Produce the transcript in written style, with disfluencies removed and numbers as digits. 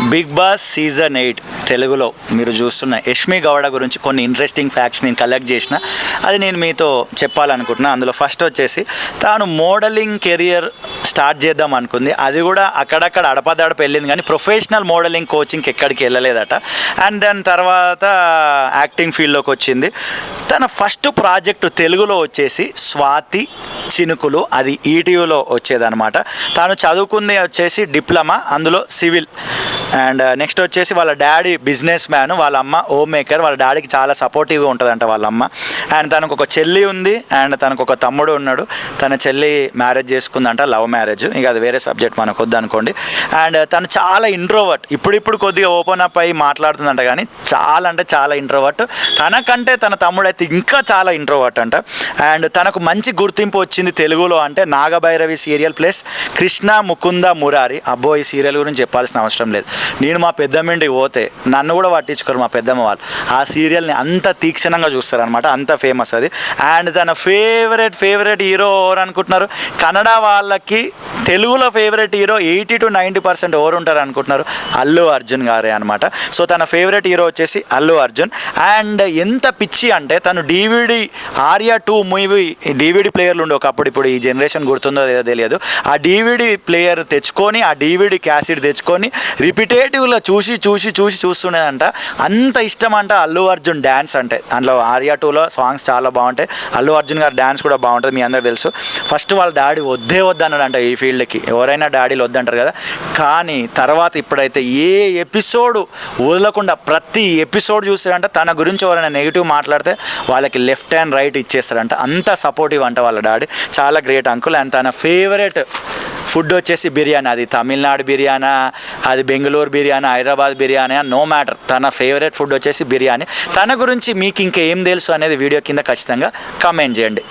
Big boss season 8 తెలుగులో మీరు చూస్తున్న యష్మి గౌడ గురించి కొన్ని ఇంట్రెస్టింగ్ ఫ్యాక్ట్స్ నేను కలెక్ట్ చేసిన, అది నేను మీతో చెప్పాలనుకుంటున్నా. అందులో ఫస్ట్ వచ్చేసి తాను మోడలింగ్ కెరియర్ స్టార్ట్ చేద్దాం అనుకుంది. అది కూడా అక్కడక్కడ అడపదడప వెళ్ళింది, కానీ ప్రొఫెషనల్ మోడలింగ్ కోచింగ్కి ఎక్కడికి వెళ్ళలేదట. అండ్ దాని తర్వాత యాక్టింగ్ ఫీల్డ్లోకి వచ్చింది. తన ఫస్ట్ ప్రాజెక్టు తెలుగులో వచ్చేసి స్వాతి చినుకులు, అది ఈటీయూలో వచ్చేదన్నమాట. తాను చదువుకుంది వచ్చేసి డిప్లొమా, అందులో సివిల్. అండ్ నెక్స్ట్ వచ్చేసి వాళ్ళ డాడీ బిజినెస్ మ్యాన్, వాళ్ళ అమ్మ హోమ్ మేకర్. వాళ్ళ డాడీకి చాలా సపోర్టివ్గా ఉంటుందంట వాళ్ళ అమ్మ. అండ్ తనకు ఒక చెల్లి ఉంది అండ్ తనకు ఒక తమ్ముడు ఉన్నాడు. తన చెల్లి మ్యారేజ్ చేసుకుందంట, లవ్ మ్యారేజ్. ఇక అది వేరే సబ్జెక్ట్, మనకు వద్దనుకోండి. అండ్ తను చాలా ఇంట్రోవర్ట్, ఇప్పుడిప్పుడు కొద్దిగా ఓపెన్ అప్ అయ్యి మాట్లాడుతుందంట, కానీ చాలా అంటే చాలా ఇంట్రోవర్ట్. తనకంటే తన తమ్ముడు అయితే ఇంకా చాలా ఇంట్రోవర్ట్ అంట. అండ్ తనకు మంచి గుర్తింపు వచ్చింది తెలుగులో అంటే నాగభైరవి సీరియల్ ప్లస్ కృష్ణ ముకుంద మురారి. అబ్బో, ఈ సీరియల్ గురించి చెప్పాల్సిన అవసరం లేదు. నేను మా పెద్దమ్మింటికి పోతే నన్ను కూడా పట్టించుకోరు మా పెద్దమ్మ వాళ్ళు. ఆ సీరియల్ని అంత తీక్షణంగా చూస్తారనమాట, అంత ఫేమస్ అది. అండ్ తన ఫేవరెట్ హీరో ఎవరు అనుకుంటున్నారు? కన్నడ వాళ్ళకి తెలుగులో ఫేవరెట్ హీరో 80 to 90% ఎవరు ఉంటారు అనుకుంటున్నారు? అల్లు అర్జున్ గారే అనమాట. సో తన ఫేవరెట్ హీరో వచ్చేసి అల్లు అర్జున్. అండ్ ఎంత పిచ్చి అంటే తను DVD ఆర్యా 2 మూవీ DVD ప్లేయర్లు ఉండే ఒకప్పుడు, ఇప్పుడు ఈ జనరేషన్ గుర్తుందో లేదో తెలియదు. ఆ DVD ప్లేయర్ తెచ్చుకొని, ఆ DVD క్యాసెట్ తెచ్చుకొని రిపిటేటివ్లో చూస్తుండేదంట. అంత ఇష్టం అంట అల్లు అర్జున్ డ్యాన్స్ అంటే. అందులో ఆర్యా 2లో సాంగ్స్ చాలా బాగుంటాయి, అల్లు అర్జున్ గారు డ్యాన్స్ కూడా బాగుంటుంది, మీ అందరికి తెలుసు. ఫస్ట్ వాళ్ళ డాడీ వద్దన్నాడంట ఈ ఫీల్డ్కి. ఎవరైనా డాడీలు వద్దంటారు కదా, కానీ తర్వాత ఇప్పుడైతే ఏ ఎపిసోడ్ వదలకుండా ప్రతి ఎపిసోడ్ చూస్తాడంట. తన గురించి ఎవరైనా నెగిటివ్ మాట్లాడితే వాళ్ళకి లెఫ్ట్ హ్యాండ్ రైట్ ఇచ్చేస్తారంట, అంత సపోర్టివ్ అంట వాళ్ళ డాడీ. చాలా గ్రేట్ అంకుల్. అండ్ తన ఫేవరెట్ ఫుడ్ వచ్చేసి బిర్యానీ. అది తమిళనాడు బిర్యానీ, అది బెంగళూరు బిర్యానీ, హైదరాబాద్ బిర్యానీ, నో మ్యాటర్, తన ఫేవరెట్ ఫుడ్ వచ్చేసి బిర్యానీ. తన గురించి మీకు ఇంకా ఏం తెలుసు అనేది వీడియో కింద ఖచ్చితంగా కామెంట్ చేయండి.